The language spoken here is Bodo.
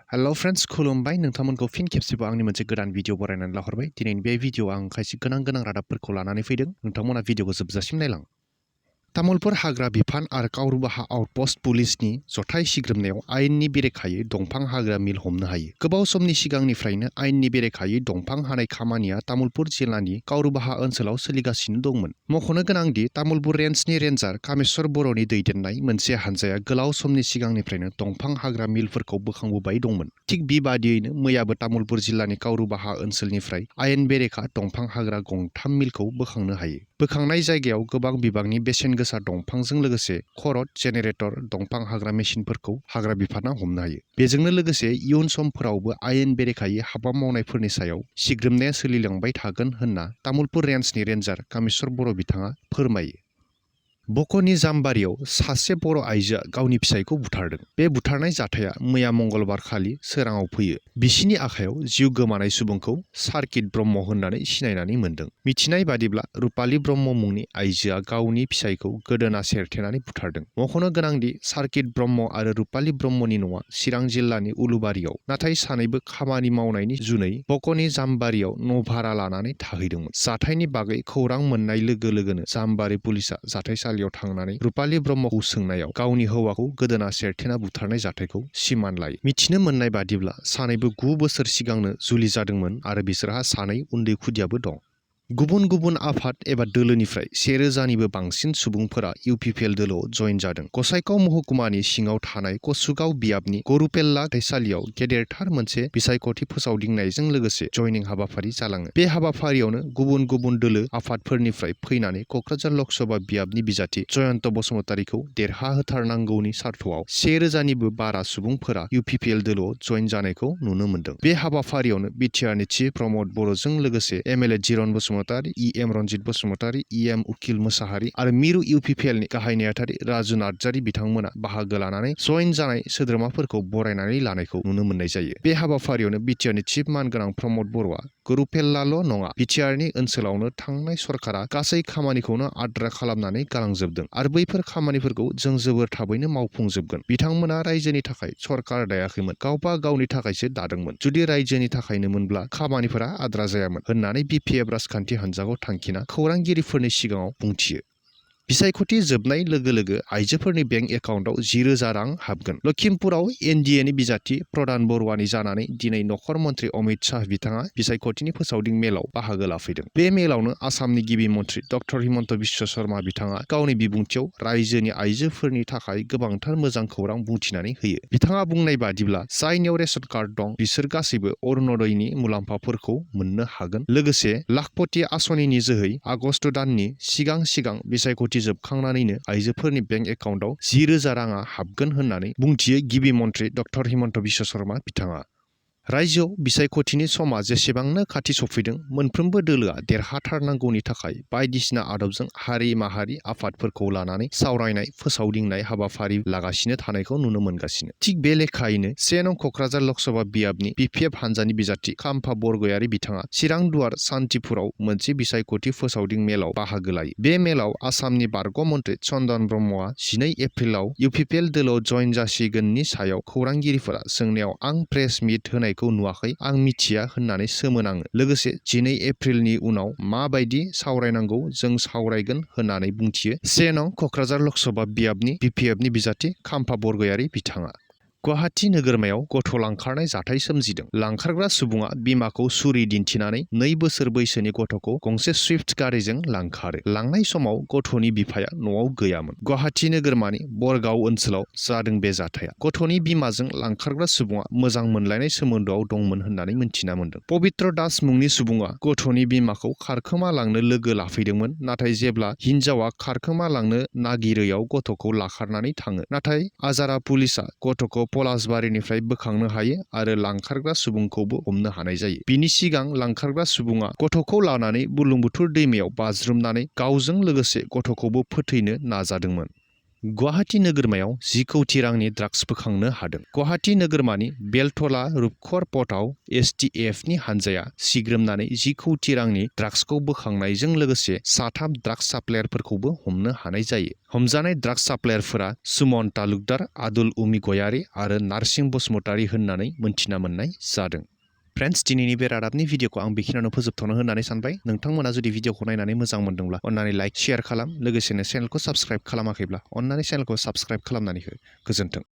हेलो फ्रेंड्स खुलुमबाय नोंथांमोनखौ फिन खेबसेबाव आंनि मोनसे गोदान भिडिअ बरायनानै लाहरबाय दिनैनि बे भिडिअआव आं खायसे गोनां रादाबफोरखौ लानानै फैदों नोंथांमोना भिडिअखौ जोबजासिम नायलां तामुलपुर हाग्रा बिफान आरो कावरुबाहा आउटपोस्ट पुलिसनि जथाय सिग्रोमनायाव आयेननि बेरेखायै दंफां हाग्रा मिल हमनो हायो गोबाव समनि सिगांनिफ्रायनो आयेननि बेरेखायै दंफां हानाय खामानिया तामुलपुर जिल्लानि कावरुबाहा ओनसोलाव सोलिगासिनो दंमोन मख'नो गोनांदि तामुलपुर रेन्जनि रेन्जार कामेश्वर बर'नि दैदेननाय मोनसे हानजाया गोलाव समनि सिगांनिफ्रायनो दंफां हाग्रा मिलफोरखौ बोखांबोबाय दंमोन थिग बेबादियैनो मैयाबो तामुलपुर जिल्लानि कावरुबाहा ओनसोलनिफ्राय आयेन बेरेखा दंफां हाग्रा गंथाम मिलखौ बोखांनो हायो बोखांनाय जायगायाव गोबां बिबांनि बेसेन गोसा दंफांजों लोगोसे खरट जेनेरेटर दंफां हाग्रा मेसिनफोरखौ हाग्रा बिफाना हमनो हायो बेजोंनो लोगोसे इयुन समफोरावबो आयेन बेरेखायै हाबा मावनायफोरनि सायाव सिग्रोमनाया सोलिलांबाय थागोन होनना तामुलपुर रेन्जनि रेन्जार कामेश्वर बर' बिथाङा फोरमायो बक'नि जामबारियाव सासे बर' आइजोआ गावनि फिसायखौ बुथारदों बे बुथारनाय जाथाया मैया मंगलबार खालि सोराङाव फैयो बिसिनि आखायाव जिउ गोमानाय सुबुंखौ सार्किट ब्रह्म होननानै सिनायनानै मोन्दों मिथिनाय बादिब्ला रुपाली ब्रह्म मुंनि आइजोआ गावनि फिसायखौ गोदोना सेरथेनानै बुथारदों मख'नो गोनांदि सार्किट ब्रह्म आरो रुपाली ब्रह्मनि न'आ चिरां जिल्लानि उलुबारियाव नाथाय सानैबो खामानि मावनायनि जुनै बक'नि जामबारियाव न' भारा लानानै थाहैदोंमोन जाथायनि बागै खौरां मोननाय लोगो लोगोनो जामबारि पुलिसा जाथायसालियाव थांनानै रुपाली ब्रह्मखौ सोंनायाव गावनि हौवाखौ गोदोना सेरथेना बुथारनाय जाथायखौ सिमान लायो मिथिनो मोननाय बादिब्ला सानैबो 9 बोसोर सिगांनो जुलि जादोंमोन आरो बिसोरहा सानै उन्दै खुदियाबो दं गुबुन गुबुन आफाद एबा दोलोनिफ्राय 1000निबो बांसिन सुबुंफोरा इउपिपिएल दोलोआव जइन जादों गसाइगाव महकुमानि सिङाव थानाय कसुगाव बियाबनि गरुपेल्ला दैसालियाव गेदेरथार मोनसे बिसायख'थि फोसावदिंनायजों लोगोसे जयनिं हाबाफारि जालाङो बे हाबाफारियावनो गुबुन गुबुन दोलो आफादफोरनिफ्राय फैनानै क'क्राझार लकसभा बियाबनि बिजाथि जयन्त बसुमतारीखौ देरहाहोथारनांगौनि सार्थआव 1000निबो बारा सुबुंफोरा इउपिपिएल दोलोआव जइन जानायखौ नुनो मोन्दों बे हाबाफारियावनो बिटिआरनि चिफ प्रमद बर'जों लोगोसे एमएलए जिरन बसुमतारी इएम रनजित बसुमतारी इएम उकिल मोसाहारि आरो मिरु इउपिपिएलनि गाहाय नेहाथारि राजु नार्जारी बिथांमोना बाहागो लानानै जइन जानाय सोद्रोमाफोरखौ बरायनानै लानायखौ नुनो मोननाय जायो बे हाबाफारियावनो बिटिआरनि चिफ मानगोनां प्रमद बर'आ गरुपेल्लाल' नङा बिटिआरनि ओनसोलावनो थांनाय सरकारा गासै खामानिखौनो आद्रा खालामनानै गालांजोबदों आरो बैफोर खामानिफोरखौ जों जोबोर थाबैनो मावफुंजोबगोन बिथांमोना रायजोनि थाखाय सरकार दायाखैमोन गावबा गावनि थाखायसो दादोंमोन जुदि रायजोनि थाखायनोमोनब्ला खामानिफोरा आद्रा जायामोन होननानै बिपिएफ राजखान्थि हान्जाखौ थांखिना खौरांगिरिफोरनि सिगाङाव बुंथियो बिसायख'थि जोबनाय लोगो लोगो आइजोफोरनि बेंक एकाउन्टआव 10,000 रां हाबगोन लखिमपुराव एनडिएनि बिजाथि प्रधान बरुवानि जानानै दिनै नखर मन्त्रि अमित शाह बिथाङा बिसायख'थिनि फोसावदिं मेलाव बाहागो लाफैदों बे मेलावनो आसामनि गिबि मन्त्रि डक्टर हिमन्त बिश्व शर्मा बिथाङा गावनि बिबुंथियाव रायजोनि आइजोफोरनि थाखाय गोबांथार मोजां खौरां बुंथिनानै होयो बिथाङा बुंनाय बादिब्ला जायनियाव रेशन कार्ड दं बिसोर गासैबो अरुणोदयनि मुलाम्फाफोरखौ मोननो हागोन लोगोसे लाखपति आसनिनि जोहै आगस्ट दाननि सिगां बिसायख'थि जोबखांनानैनो आइजोफोरनि बेंक एकाउन्टआव 10,000 राङा हाबगोन होननानै बुंथियो गिबि मन्त्रि डक्टर हिमन्त बिश्व शर्मा बिथाङा रायजोआव बिसायख'थिनि समा जेसेबांनो खाथि सफैदों मोनफ्रोमबो दोलोआ देरहाथारनांगौनि थाखाय बायदिसिना आदबजों हारि माहारि आफादफोरखौ लानानै सावरायनाय फोसावदिंनाय हाबाफारि लागासिनो थानायखौ नुनो मोनगासिनो थिग बे लेखायैनो 1 नं क'क्राझार लकसभा बियाबनि बिपिएफ हानजानि बिजाथि खाम्फा बरगयारी बिथाङा चिरां दुवार सान्तिपुराव मोनसे बिसायख'थि फोसावदिं मेलाव बाहागो लायो बे मेलाव आसामनि बारग' मन्त्रि चन्दन ब्रह्मआ 12 एप्रिलाव इउपिपिएल दोलोआव जइन जासिगोननि सायाव खौरांगिरिफोरा सोंनायाव आं प्रेस मिट होनायखौ नुवाखै आं मिथिया होननानै सोमोनाङो लोगोसे 12 एप्रिलनि उनाव माबायदि सावरायनांगौ जों सावरायगोन होननानै बुंथियो 1 नं क'क्राझार लकसभा बियाबनि बिपिएफनि बिजाथि खाम्फा बरगयारी बिथाङा गुवाहाटी नोगोरमायाव गथ' लांखारनाय जाथाय सोमजिदों लांखारग्रा सुबुङा बिमाखौ सुरि दिन्थिनानै 2 बोसोर बैसोनि गथ'खौ गंसे सुइफ्ट गारिजों लांखारो लांनाय समाव गथ'नि बिफाया न'आव गैयामोन गुवाहाटी नोगोरमानि बरगाव ओनसोलाव जादों बे जाथाया गथ'नि बिमाजों लांखारग्रा सुबुङा मोजां मोनलायनाय सोमोन्दोआव दंमोन होननानै मिन्थिना मोन्दों पबित्र दास मुंनि सुबुङा गथ'नि बिमाखौ खारखोमा लांनो लोगो लाफैदोंमोन नाथाय जेब्ला हिनजावा खारखोमा लांनो नागिरैयाव गथ'खौ लाखारनानै थाङो नाथाय आजारा पुलिसा गथ'खौ पलासबारिनिफ्राय बोखांनो हायो आरो लांखारग्रा सुबुंखौबो हमनो हानाय जायो बिनि सिगां लांखारग्रा सुबुङा गथ'खौ लानानै बुरलुंबुथुर दैमायाव बाज्रुमनानै गावजों लोगोसे गथ'खौबो फोथैनो नाजादोंमोन गुवाहाटी नोगोरमायाव 10 कौटि रांनि ड्राग्स बोखांनो हादों। गुवाहाटी नोगोरमानि बेलटला रुपखर पथआव STFनि हानजाया सिग्रोमनानै 10 कौटि रांनि ड्राग्सखौ बोखांनायजों लोगोसे 3 ड्राग्स साप्लायारफोरखौबो हमनो हानाय जायो। हमजानाय ड्राग्स साप्लायारफोरा सुमन तालुकदार, आदुल उमि गयारी आरो नारसिं बसुमतारी होननानै मोनथिना मोननाय जादों। फ्रेन्ड्स, दिनैनि बे रादाबनि भिडिअखौ आं बेखिनियावनो फोजोबथ'नो होननानै सानबाय। नोंथांमोना जुदि भिडिअखौ नायनानै मोजां मोनदोंब्ला अन्नानै लाइक, शेयार खालाम। लोगोसेनो चेनेलखौ साबस्क्राइब खालामाखैब्ला अन्नानै चेनेलखौ साबस्क्राइब खालामनानै हो। गोजोन्थों।